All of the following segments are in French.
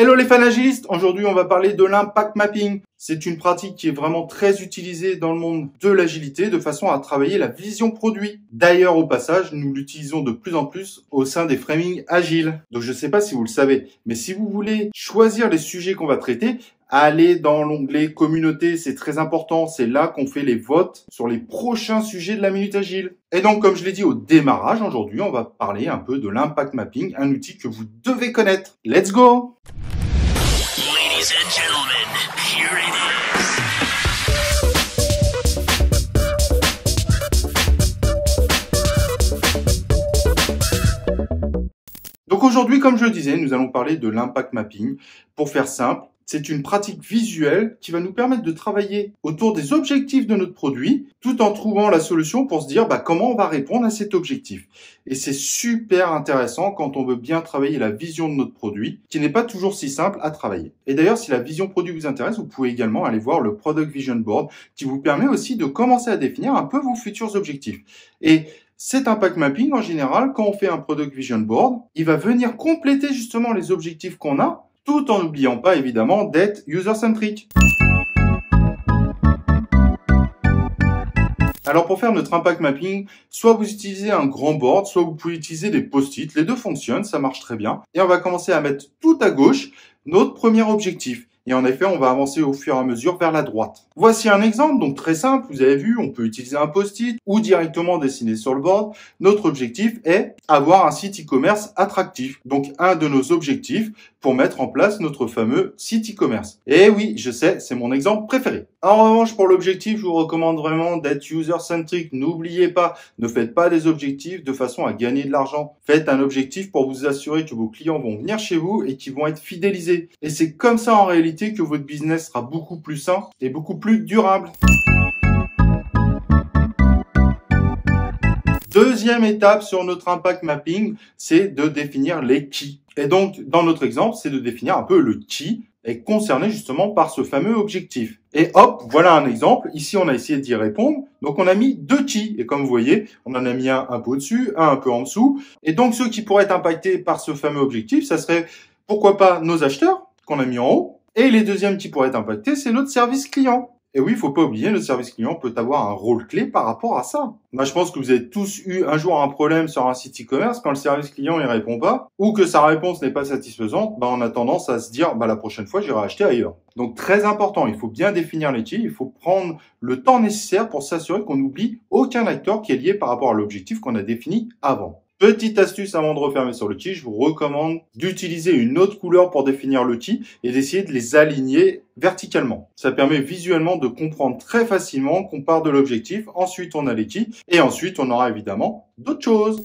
Hello les fans agilistes, aujourd'hui on va parler de l'impact mapping. C'est une pratique qui est vraiment très utilisée dans le monde de l'agilité de façon à travailler la vision produit. D'ailleurs au passage, nous l'utilisons de plus en plus au sein des framings agiles. Donc je ne sais pas si vous le savez, mais si vous voulez choisir les sujets qu'on va traiter, allez dans l'onglet communauté, c'est très important, c'est là qu'on fait les votes sur les prochains sujets de la Minute Agile. Et donc, comme je l'ai dit au démarrage, aujourd'hui, on va parler un peu de l'impact mapping, un outil que vous devez connaître. Let's go! Ladies and gentlemen, here it is. Donc aujourd'hui, comme je le disais, nous allons parler de l'impact mapping. Pour faire simple, c'est une pratique visuelle qui va nous permettre de travailler autour des objectifs de notre produit, tout en trouvant la solution pour se dire comment on va répondre à cet objectif. Et c'est super intéressant quand on veut bien travailler la vision de notre produit, qui n'est pas toujours si simple à travailler. Et d'ailleurs, si la vision produit vous intéresse, vous pouvez également aller voir le Product Vision Board, qui vous permet aussi de commencer à définir un peu vos futurs objectifs. Et cet impact mapping, en général, quand on fait un Product Vision Board, il va venir compléter justement les objectifs qu'on a, tout en n'oubliant pas évidemment d'être user-centric. Alors pour faire notre impact mapping, soit vous utilisez un grand board, soit vous pouvez utiliser des post-it. Les deux fonctionnent, ça marche très bien. Et on va commencer à mettre tout à gauche notre premier objectif. Et en effet, on va avancer au fur et à mesure vers la droite. Voici un exemple, donc très simple, vous avez vu, on peut utiliser un post-it ou directement dessiner sur le board. Notre objectif est avoir un site e-commerce attractif. Donc un de nos objectifs pour mettre en place notre fameux site e-commerce. Et oui, je sais, c'est mon exemple préféré. En revanche, pour l'objectif, je vous recommande vraiment d'être user-centric. N'oubliez pas, ne faites pas des objectifs de façon à gagner de l'argent. Faites un objectif pour vous assurer que vos clients vont venir chez vous et qu'ils vont être fidélisés. Et c'est comme ça en réalité que votre business sera beaucoup plus sain et beaucoup plus durable. Deuxième étape sur notre impact mapping, c'est de définir les keys. Et donc, dans notre exemple, c'est de définir un peu le key est concerné justement par ce fameux objectif. Et hop, voilà un exemple. Ici, on a essayé d'y répondre. Donc, on a mis deux keys. Et comme vous voyez, on en a mis un peu au-dessus, un peu en dessous. Et donc, ceux qui pourraient être impactés par ce fameux objectif, ça serait, pourquoi pas, nos acheteurs, qu'on a mis en haut. Et les deuxièmes qui pourraient être impactés, c'est notre service client. Et oui, il faut pas oublier, notre service client peut avoir un rôle clé par rapport à ça. Moi, je pense que vous avez tous eu un jour un problème sur un site e-commerce quand le service client il répond pas ou que sa réponse n'est pas satisfaisante. On a tendance à se dire, la prochaine fois, j'irai acheter ailleurs. Donc, très important, il faut bien définir les keys, il faut prendre le temps nécessaire pour s'assurer qu'on n'oublie aucun acteur qui est lié par rapport à l'objectif qu'on a défini avant. Petite astuce avant de refermer sur le key, je vous recommande d'utiliser une autre couleur pour définir le key et d'essayer de les aligner verticalement. Ça permet visuellement de comprendre très facilement qu'on part de l'objectif, ensuite on a les keys et ensuite on aura évidemment d'autres choses.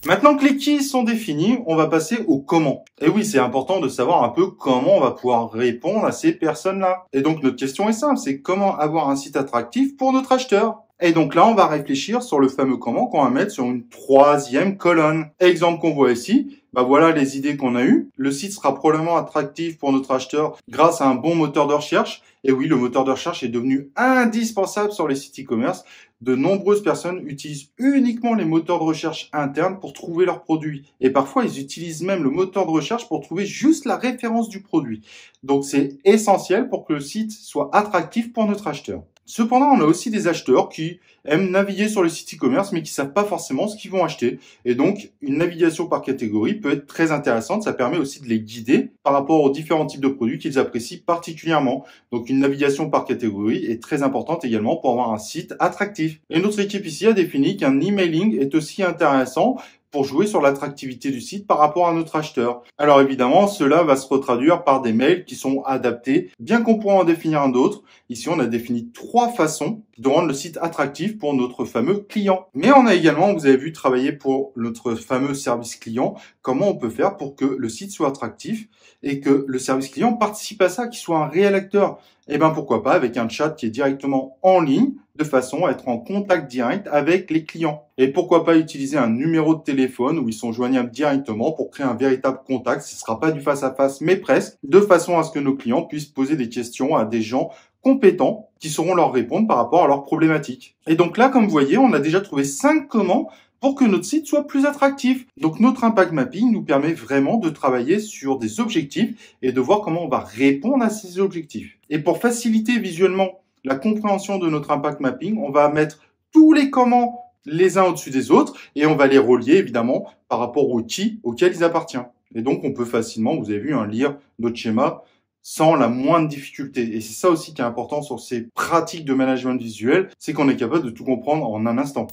Maintenant que les keys sont définis, on va passer au comment. Et oui, c'est important de savoir un peu comment on va pouvoir répondre à ces personnes-là. Et donc notre question est simple, c'est comment avoir un site attractif pour notre acheteur. Et donc là, on va réfléchir sur le fameux comment qu'on va mettre sur une troisième colonne. Exemple qu'on voit ici, voilà les idées qu'on a eues. Le site sera probablement attractif pour notre acheteur grâce à un bon moteur de recherche. Et oui, le moteur de recherche est devenu indispensable sur les sites e-commerce. De nombreuses personnes utilisent uniquement les moteurs de recherche internes pour trouver leurs produits. Et parfois, ils utilisent même le moteur de recherche pour trouver juste la référence du produit. Donc, c'est essentiel pour que le site soit attractif pour notre acheteur. Cependant, on a aussi des acheteurs qui aiment naviguer sur les sites e-commerce mais qui savent pas forcément ce qu'ils vont acheter. Et donc, une navigation par catégorie peut être très intéressante. Ça permet aussi de les guider par rapport aux différents types de produits qu'ils apprécient particulièrement. Donc, une navigation par catégorie est très importante également pour avoir un site attractif. Et notre équipe ici a défini qu'un emailing est aussi intéressant pour jouer sur l'attractivité du site par rapport à notre acheteur. Alors évidemment, cela va se retraduire par des mails qui sont adaptés, bien qu'on pourra en définir un d'autre. Ici, on a défini 3 façons de rendre le site attractif pour notre fameux client. Mais on a également, vous avez vu, travailler pour notre fameux service client, comment on peut faire pour que le site soit attractif et que le service client participe à ça, qu'il soit un réel acteur. Et pourquoi pas avec un chat qui est directement en ligne, de façon à être en contact direct avec les clients. Et pourquoi pas utiliser un numéro de téléphone où ils sont joignables directement pour créer un véritable contact. Ce ne sera pas du face à face, mais presque, de façon à ce que nos clients puissent poser des questions à des gens compétents qui sauront leur répondre par rapport à leurs problématiques. Et donc là, comme vous voyez, on a déjà trouvé 5 comment pour que notre site soit plus attractif. Donc notre impact mapping nous permet vraiment de travailler sur des objectifs et de voir comment on va répondre à ces objectifs. Et pour faciliter visuellement la compréhension de notre impact mapping, on va mettre tous les comment les uns au-dessus des autres et on va les relier évidemment par rapport au qui auquel ils appartiennent. Et donc on peut facilement, vous avez vu, lire notre schéma sans la moindre difficulté. Et c'est ça aussi qui est important sur ces pratiques de management visuel, c'est qu'on est capable de tout comprendre en un instant.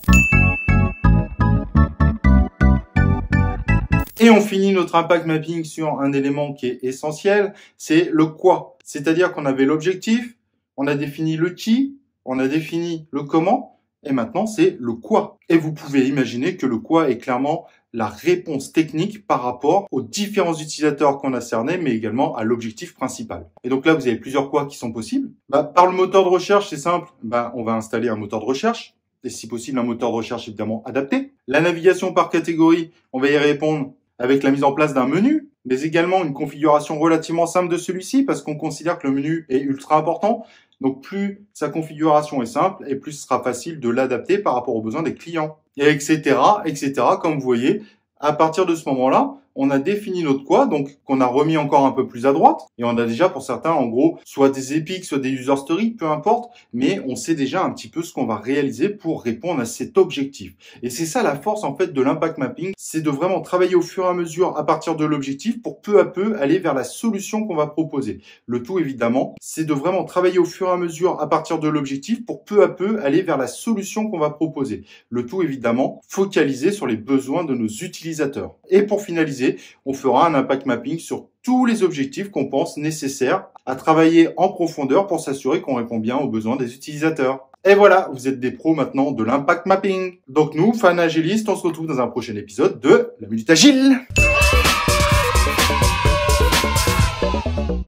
Et on finit notre impact mapping sur un élément qui est essentiel, c'est le quoi. C'est-à-dire qu'on avait l'objectif, on a défini le qui, on a défini le comment, et maintenant c'est le quoi. Et vous pouvez imaginer que le quoi est clairement la réponse technique par rapport aux différents utilisateurs qu'on a cernés, mais également à l'objectif principal. Et donc là, vous avez plusieurs quoi qui sont possibles. Par le moteur de recherche, c'est simple. On va installer un moteur de recherche. Et si possible, un moteur de recherche évidemment adapté. La navigation par catégorie, on va y répondre avec la mise en place d'un menu, mais également une configuration relativement simple de celui-ci, parce qu'on considère que le menu est ultra important. Donc plus sa configuration est simple, et plus ce sera facile de l'adapter par rapport aux besoins des clients. Et etc., etc. Comme vous voyez, à partir de ce moment-là, on a défini notre quoi, donc qu'on a remis encore un peu plus à droite. Et on a déjà pour certains, en gros, soit des épiques, soit des user stories, peu importe. Mais on sait déjà un petit peu ce qu'on va réaliser pour répondre à cet objectif. Et c'est ça la force en fait de l'impact mapping, c'est de vraiment travailler au fur et à mesure à partir de l'objectif pour peu à peu aller vers la solution qu'on va proposer. Le tout évidemment, c'est de vraiment travailler au fur et à mesure à partir de l'objectif pour peu à peu aller vers la solution qu'on va proposer. Le tout évidemment, focalisé sur les besoins de nos utilisateurs. Et pour finaliser, on fera un impact mapping sur tous les objectifs qu'on pense nécessaires à travailler en profondeur pour s'assurer qu'on répond bien aux besoins des utilisateurs. Et voilà, vous êtes des pros maintenant de l'impact mapping. Donc nous, fans agilistes, on se retrouve dans un prochain épisode de la Minute Agile.